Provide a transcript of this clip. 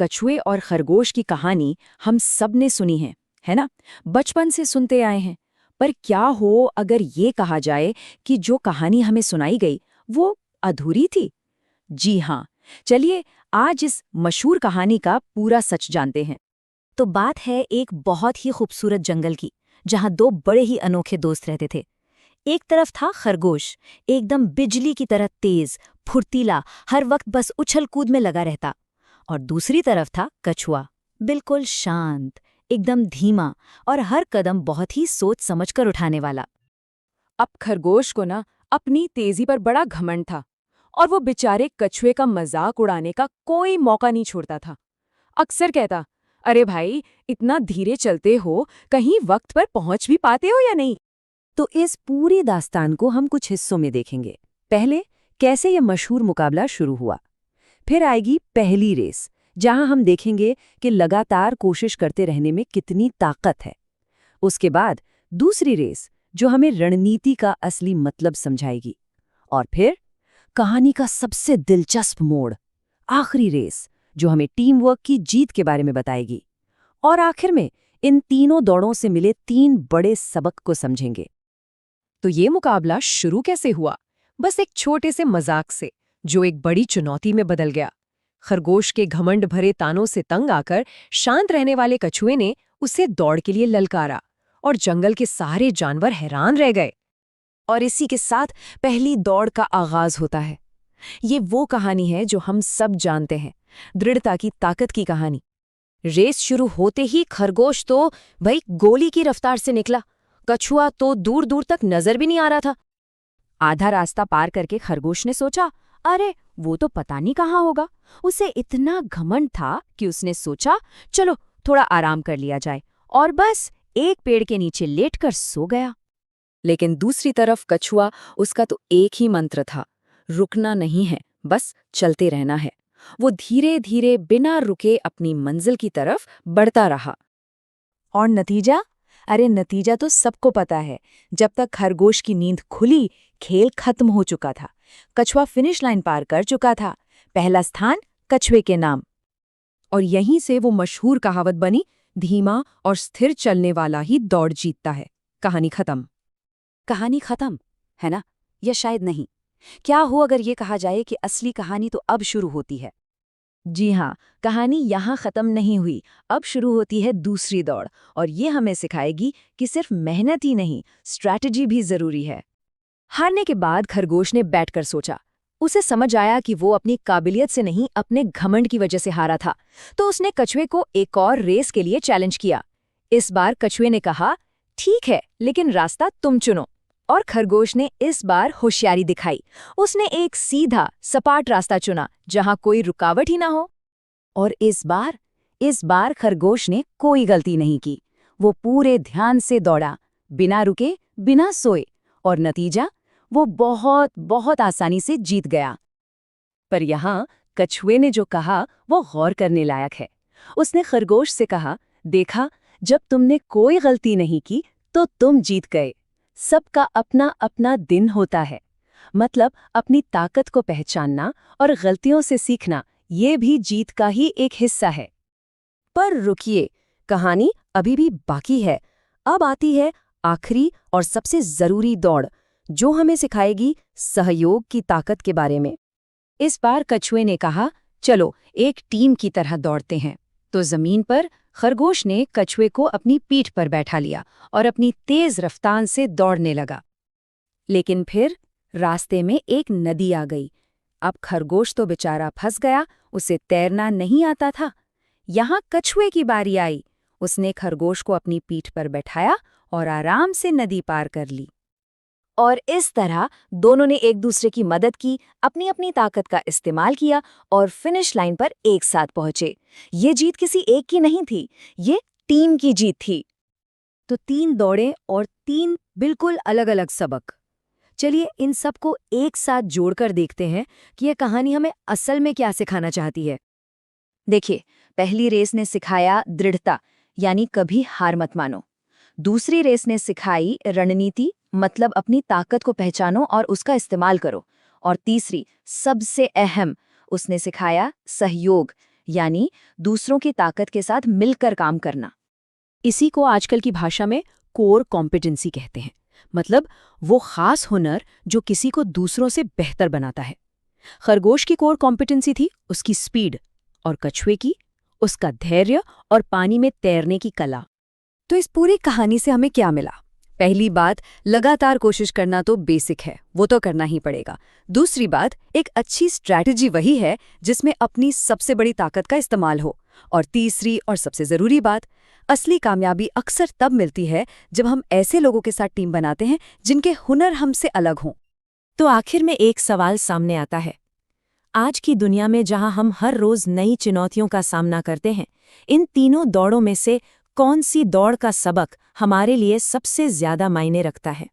कछुए और खरगोश की कहानी हम सब ने सुनी है ना? बचपन से सुनते आए हैं। पर क्या हो अगर ये कहा जाए कि जो कहानी हमें सुनाई गई वो अधूरी थी? जी हाँ, चलिए आज इस मशहूर कहानी का पूरा सच जानते हैं। तो बात है एक बहुत ही खूबसूरत जंगल की, जहां दो बड़े ही अनोखे दोस्त रहते थे। एक तरफ था खरगोश, एकदम बिजली की तरह तेज, फुर्तीला, हर वक्त बस उछल कूद में लगा रहता। और दूसरी तरफ था कछुआ, बिल्कुल शांत, एकदम धीमा और हर कदम बहुत ही सोच समझ कर उठाने वाला। अब खरगोश को ना अपनी तेजी पर बड़ा घमंड था और वो बेचारे कछुए का मजाक उड़ाने का कोई मौका नहीं छोड़ता था। अक्सर कहता, अरे भाई इतना धीरे चलते हो, कहीं वक्त पर पहुंच भी पाते हो या नहीं? तो इस पूरी दास्तान को हम कुछ हिस्सों में देखेंगे। पहले कैसे ये मशहूर मुकाबला शुरू हुआ, फिर आएगी पहली रेस जहां हम देखेंगे कि लगातार कोशिश करते रहने में कितनी ताकत है। उसके बाद दूसरी रेस जो हमें रणनीति का असली मतलब समझाएगी। और फिर कहानी का सबसे दिलचस्प मोड़, आखिरी रेस जो हमें टीम वर्क की जीत के बारे में बताएगी। और आखिर में इन तीनों दौड़ों से मिले 3 बड़े सबक को समझेंगे। तो ये मुकाबला शुरू कैसे हुआ? बस एक छोटे से मजाक से, जो एक बड़ी चुनौती में बदल गया। खरगोश के घमंड भरे तानों से तंग आकर शांत रहने वाले कछुए ने उसे दौड़ के लिए ललकारा और जंगल के सारे जानवर हैरान रह गए। और इसी के साथ पहली दौड़ का आगाज होता है। ये वो कहानी है जो हम सब जानते हैं, दृढ़ता की ताकत की कहानी। रेस शुरू होते ही खरगोश तो भाई गोली की रफ्तार से निकला। कछुआ तो दूर दूर तक नजर भी नहीं आ रहा था। आधा रास्ता पार करके खरगोश ने सोचा, अरे वो तो पता नहीं कहाँ होगा। उसे इतना घमंड था कि उसने सोचा, चलो थोड़ा आराम कर लिया जाए, और बस एक पेड़ के नीचे लेटकर सो गया। लेकिन दूसरी तरफ कछुआ, उसका तो एक ही मंत्र था, रुकना नहीं है, बस चलते रहना है। वो धीरे धीरे बिना रुके अपनी मंजिल की तरफ बढ़ता रहा। और नतीजा? अरे नतीजा तो सबको पता है। जब तक खरगोश की नींद खुली, खेल खत्म हो चुका था। कछुआ फिनिश लाइन पार कर चुका था। पहला स्थान कछुए के नाम। और यहीं से वो मशहूर कहावत बनी, धीमा और स्थिर चलने वाला ही दौड़ जीतता है। कहानी खत्म। कहानी खत्म, है ना? या शायद नहीं। क्या हो अगर ये कहा जाए कि असली कहानी तो अब शुरू होती है। जी हाँ, कहानी यहाँ खत्म नहीं हुई। अब शुरू होती है दूसरी दौड़, और ये हमें सिखाएगी कि सिर्फ मेहनत ही नहीं, स्ट्रैटेजी भी जरूरी है। हारने के बाद खरगोश ने बैठकर सोचा। उसे समझ आया कि वो अपनी काबिलियत से नहीं, अपने घमंड की वजह से हारा था। तो उसने कछुए को एक और रेस के लिए चैलेंज किया। इस बार कछुए ने कहा, ठीक है, लेकिन रास्ता तुम चुनो। और खरगोश ने इस बार होशियारी दिखाई। उसने एक सीधा सपाट रास्ता चुना जहां कोई रुकावट ही ना हो। और इस बार खरगोश ने कोई गलती नहीं की। वो पूरे ध्यान से दौड़ा, बिना रुके, बिना सोए, और नतीजा, वो बहुत बहुत आसानी से जीत गया। पर यहाँ कछुए ने जो कहा वो गौर करने लायक है। उसने खरगोश से कहा, देखा, जब तुमने कोई गलती नहीं की तो तुम जीत गए। सबका अपना अपना दिन होता है। मतलब अपनी ताकत को पहचानना और गलतियों से सीखना, ये भी जीत का ही एक हिस्सा है। पर रुकिए, कहानी अभी भी बाकी है। अब आती है आखिरी और सबसे जरूरी दौड़, जो हमें सिखाएगी सहयोग की ताकत के बारे में। इस बार कछुए ने कहा, चलो एक टीम की तरह दौड़ते हैं। तो जमीन पर खरगोश ने कछुए को अपनी पीठ पर बैठा लिया और अपनी तेज रफ्तार से दौड़ने लगा। लेकिन फिर रास्ते में एक नदी आ गई। अब खरगोश तो बेचारा फंस गया, उसे तैरना नहीं आता था। यहाँ कछुए की बारी आई। उसने खरगोश को अपनी पीठ पर बैठाया और आराम से नदी पार कर ली। और इस तरह दोनों ने एक दूसरे की मदद की, अपनी अपनी ताकत का इस्तेमाल किया और फिनिश लाइन पर एक साथ पहुंचे। ये जीत किसी एक की नहीं थी, ये टीम की जीत थी। तो 3 दौड़ें और 3 बिल्कुल अलग अलग सबक। चलिए इन सबको एक साथ जोड़कर देखते हैं कि यह कहानी हमें असल में क्या सिखाना चाहती है। देखिए, पहली रेस ने सिखाया दृढ़ता, यानी कभी हार मत मानो। दूसरी रेस ने सिखाई रणनीति, मतलब अपनी ताकत को पहचानो और उसका इस्तेमाल करो। और तीसरी, सबसे अहम, उसने सिखाया सहयोग, यानी दूसरों की ताकत के साथ मिलकर काम करना। इसी को आजकल की भाषा में कोर कॉम्पिटेंसी कहते हैं, मतलब वो खास हुनर जो किसी को दूसरों से बेहतर बनाता है। खरगोश की कोर कॉम्पिटेंसी थी उसकी स्पीड, और कछुए की उसका धैर्य और पानी में तैरने की कला। तो इस पूरी कहानी से हमें क्या मिला? पहली बात, लगातार कोशिश करना तो बेसिक है, वो तो करना ही पड़ेगा। दूसरी बात, एक अच्छी स्ट्रैटेजी वही है जिसमें अपनी सबसे बड़ी ताकत का इस्तेमाल हो। और तीसरी और सबसे ज़रूरी बात, असली कामयाबी अक्सर तब मिलती है जब हम ऐसे लोगों के साथ टीम बनाते हैं जिनके हुनर हमसे अलग हों। तो आखिर में एक सवाल सामने आता है, आज की दुनिया में जहां हम हर रोज नई चुनौतियों का सामना करते हैं, इन तीनों दौड़ों में से कौन सी दौड़ का सबक हमारे लिए सबसे ज्यादा मायने रखता है?